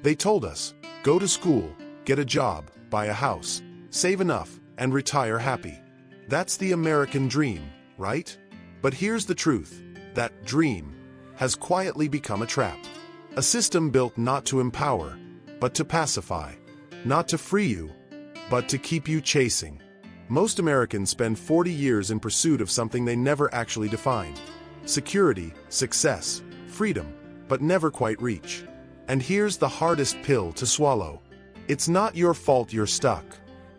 They told us, go to school, get a job, buy a house, save enough, and retire happy. That's the American dream, right? But here's the truth. That dream has quietly become a trap. A system built not to empower, but to pacify. Not to free you, but to keep you chasing. Most Americans spend 40 years in pursuit of something they never actually define. Security, success, freedom, but never quite reach. And here's the hardest pill to swallow. It's not your fault you're stuck,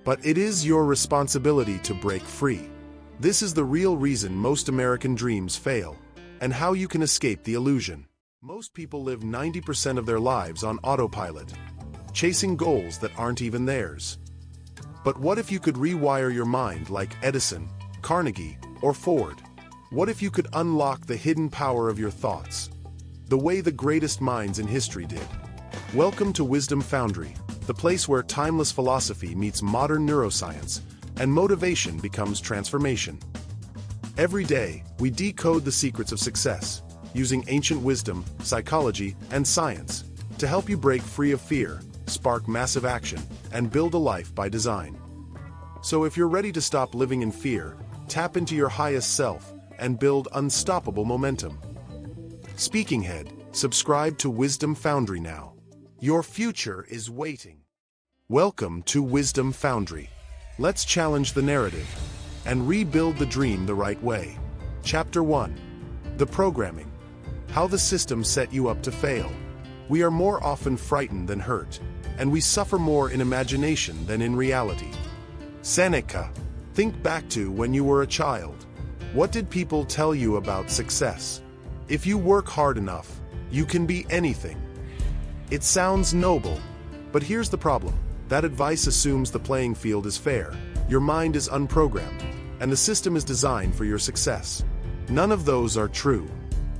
but it is your responsibility to break free. This is the real reason most American dreams fail, and how you can escape the illusion. Most people live 90% of their lives on autopilot, chasing goals that aren't even theirs. But what if you could rewire your mind like Edison, Carnegie, or Ford? What if you could unlock the hidden power of your thoughts, the way the greatest minds in history did? Welcome to Wisdom Foundry, the place where timeless philosophy meets modern neuroscience, and motivation becomes transformation. Every day, we decode the secrets of success, using ancient wisdom, psychology, and science, to help you break free of fear, spark massive action, and build a life by design. So if you're ready to stop living in fear, tap into your highest self, and build unstoppable momentum. Speaking Head, subscribe to Wisdom Foundry now. Your future is waiting. Welcome to Wisdom Foundry. Let's challenge the narrative and rebuild the dream the right way. Chapter 1. The Programming. How the system set you up to fail. We are more often frightened than hurt, and we suffer more in imagination than in reality. Seneca. Think back to when you were a child. What did people tell you about success? If you work hard enough, you can be anything. It sounds noble, but here's the problem. That advice assumes the playing field is fair, your mind is unprogrammed, and the system is designed for your success. None of those are true.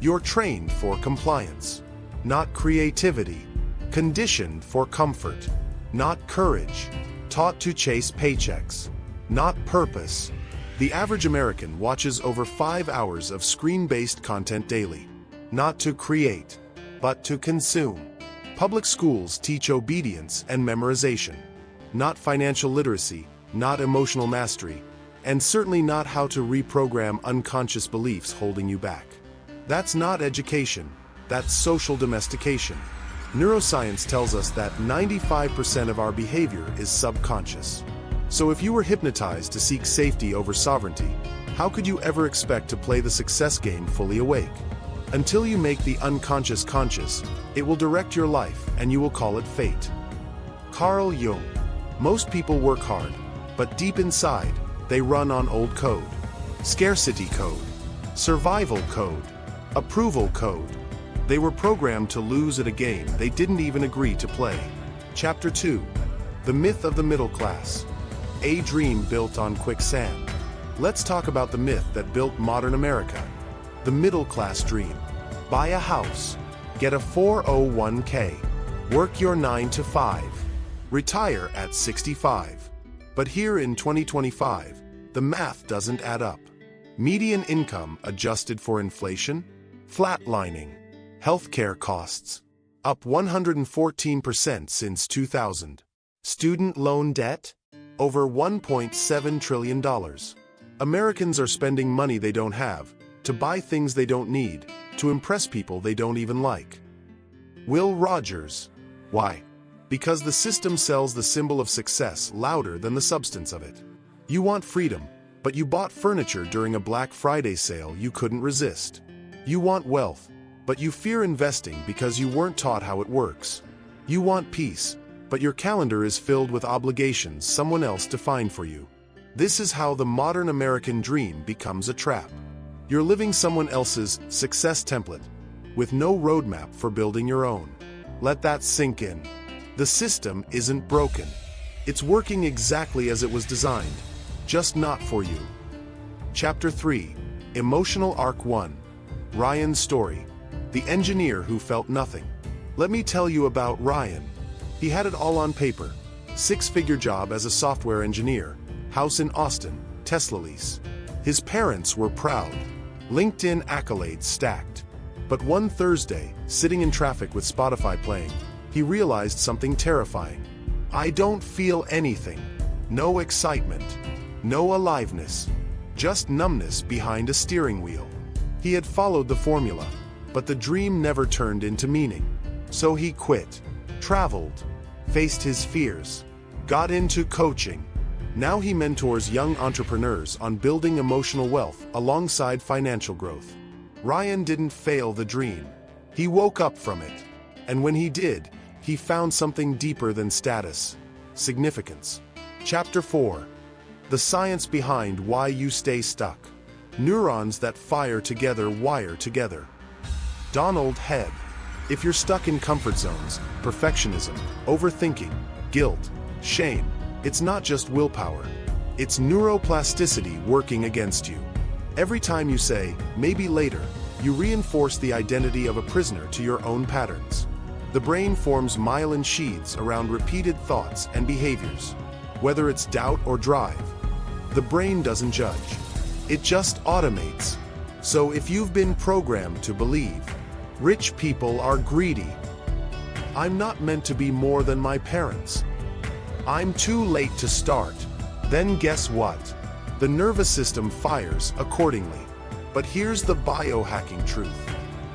You're trained for compliance, not creativity. Conditioned for comfort, not courage. Taught to chase paychecks, not purpose. The average American watches over 5 hours of screen-based content daily, not to create, but to consume. Public schools teach obedience and memorization, not financial literacy, not emotional mastery, and certainly not how to reprogram unconscious beliefs holding you back. That's not education, that's social domestication. Neuroscience tells us that 95% of our behavior is subconscious. So if you were hypnotized to seek safety over sovereignty, how could you ever expect to play the success game fully awake? Until you make the unconscious conscious, it will direct your life and you will call it fate. Carl Jung. Most people work hard, but deep inside, they run on old code. Scarcity code, survival code, approval code. They were programmed to lose at a game they didn't even agree to play. Chapter 2. The Myth of the Middle Class. A dream built on quicksand. Let's talk about the myth that built modern America. The middle class dream. Buy a house, get a 401k, work your 9 to 5, retire at 65. But here in 2025, the math doesn't add up. Median income adjusted for inflation? Flatlining. Healthcare costs up 114% since 2000. Student loan debt? Over $1.7 trillion. Americans are spending money they don't have, to buy things they don't need, to impress people they don't even like. Will Rogers. Why? Because the system sells the symbol of success louder than the substance of it. You want freedom, but you bought furniture during a Black Friday sale you couldn't resist. You want wealth, but you fear investing because you weren't taught how it works. You want peace, but your calendar is filled with obligations someone else defined for you. This is how the modern American dream becomes a trap. You're living someone else's success template, with no roadmap for building your own. Let that sink in. The system isn't broken. It's working exactly as it was designed, just not for you. Chapter 3. Emotional Arc 1. Ryan's story. The engineer who felt nothing. Let me tell you about Ryan. He had it all on paper. 6-figure job as a software engineer, house in Austin, Tesla lease. His parents were proud. LinkedIn accolades stacked. But one Thursday, sitting in traffic with Spotify playing, he realized something terrifying. I don't feel anything. No excitement. No aliveness. Just numbness behind a steering wheel. He had followed the formula, but the dream never turned into meaning. So he quit, traveled, faced his fears, got into coaching. Now he mentors young entrepreneurs on building emotional wealth alongside financial growth. Ryan didn't fail the dream. He woke up from it. And when he did, he found something deeper than status: significance. Chapter 4. The science behind why you stay stuck. Neurons that fire together wire together. Donald Hebb. If you're stuck in comfort zones, perfectionism, overthinking, guilt, shame, it's not just willpower. It's neuroplasticity working against you. Every time you say, maybe later, you reinforce the identity of a prisoner to your own patterns. The brain forms myelin sheaths around repeated thoughts and behaviors. Whether it's doubt or drive, the brain doesn't judge. It just automates. So if you've been programmed to believe, rich people are greedy, I'm not meant to be more than my parents, I'm too late to start, then guess what? The nervous system fires accordingly. But here's the biohacking truth.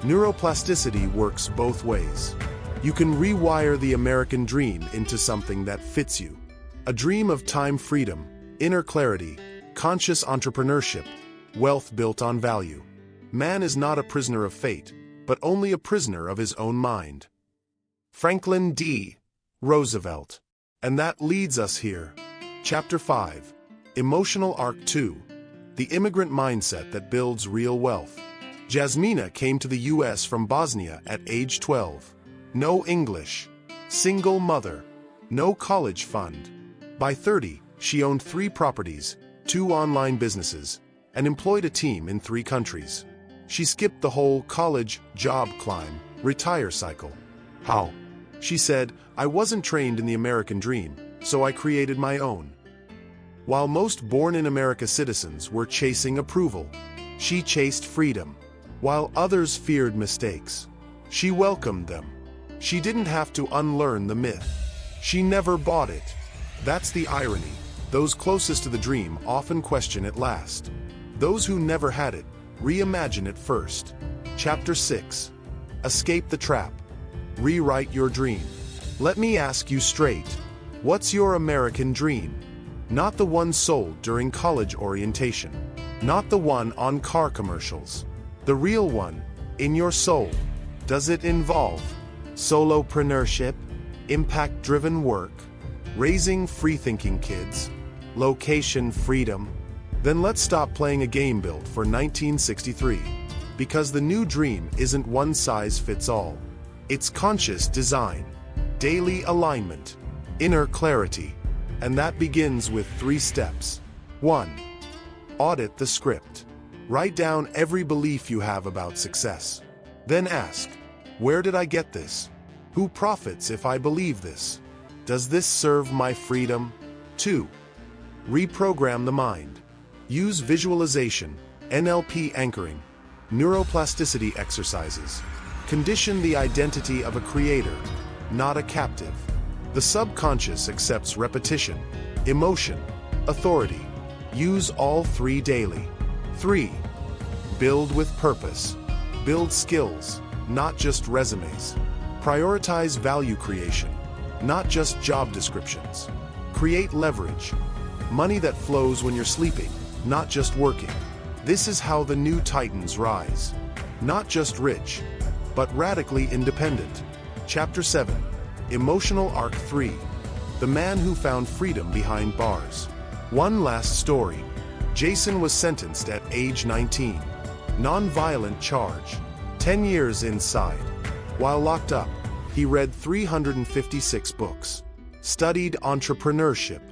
Neuroplasticity works both ways. You can rewire the American dream into something that fits you. A dream of time freedom, inner clarity, conscious entrepreneurship, wealth built on value. Man is not a prisoner of fate, but only a prisoner of his own mind. Franklin D. Roosevelt. And that leads us here. Chapter 5. Emotional Arc 2. The immigrant mindset that builds real wealth. Jasmina came to the U.S. from Bosnia at age 12. No English. Single mother. No college fund. By 30, she owned 3 properties, 2 online businesses, and employed a team in 3 countries. She skipped the whole college, job climb, retire cycle. How? She said, I wasn't trained in the American dream, so I created my own. While most born-in-America citizens were chasing approval, she chased freedom. While others feared mistakes, she welcomed them. She didn't have to unlearn the myth. She never bought it. That's the irony. Those closest to the dream often question it last. Those who never had it, reimagine it first. Chapter 6. Escape the trap. Rewrite your dream. Let me ask you straight. What's your American dream? Not the one sold during college orientation. Not the one on car commercials. The real one, in your soul. Does it involve solopreneurship, impact-driven work, raising free-thinking kids, location freedom? Then let's stop playing a game built for 1963. Because the new dream isn't one size fits all. It's conscious design, daily alignment, inner clarity, and that begins with 3 steps. 1. Audit the script. Write down every belief you have about success. Then ask, where did I get this? Who profits if I believe this? Does this serve my freedom? 2. Reprogram the mind. Use visualization, NLP anchoring, neuroplasticity exercises. Condition the identity of a creator, not a captive. The subconscious accepts repetition, emotion, authority. Use all 3 daily. 3. Build with purpose. Build skills, not just resumes. Prioritize value creation, not just job descriptions. Create leverage. Money that flows when you're sleeping, not just working. This is how the new titans rise. Not just rich, but radically independent. Chapter 7. Emotional Arc 3. The man who found freedom behind bars. One last story. Jason was sentenced at age 19. Non-violent charge. 10 years inside. While locked up, he read 356 books. Studied entrepreneurship.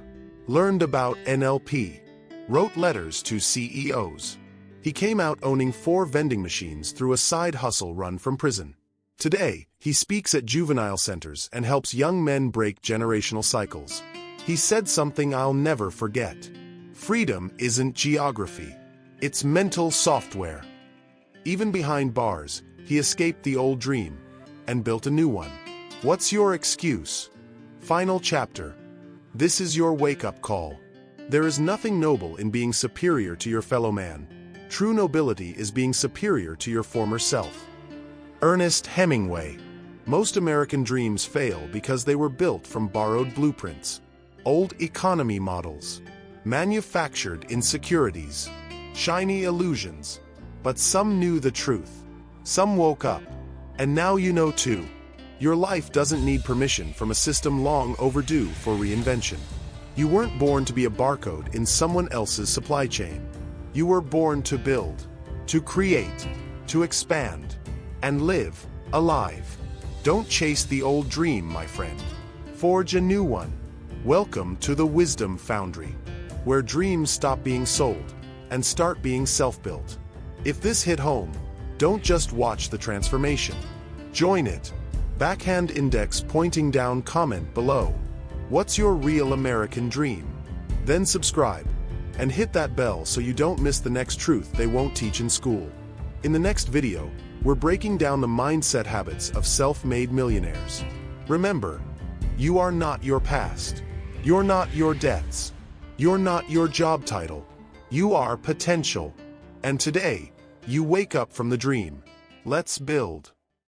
Learned about NLP. Wrote letters to CEOs. He came out owning 4 vending machines through a side hustle run from prison. Today, he speaks at juvenile centers and helps young men break generational cycles. He said something I'll never forget. Freedom isn't geography. It's mental software. Even behind bars, he escaped the old dream and built a new one. What's your excuse? Final chapter. This is your wake-up call. There is nothing noble in being superior to your fellow man. True nobility is being superior to your former self. Ernest Hemingway. Most American dreams fail because they were built from borrowed blueprints, old economy models, manufactured insecurities, shiny illusions. But some knew the truth. Some woke up. And now you know too. Your life doesn't need permission from a system long overdue for reinvention. You weren't born to be a barcode in someone else's supply chain. You were born to build, to create, to expand, and live alive. Don't chase the old dream, my friend. Forge a new one. Welcome to the Wisdom Foundry, where dreams stop being sold and start being self-built. If this hit home, don't just watch the transformation. Join it. Backhand index pointing down, comment below. What's your real American dream? Then subscribe and hit that bell so you don't miss the next truth they won't teach in school. In the next video, we're breaking down the mindset habits of self-made millionaires. Remember, you are not your past. You're not your debts. You're not your job title. You are potential. And today, you wake up from the dream. Let's build.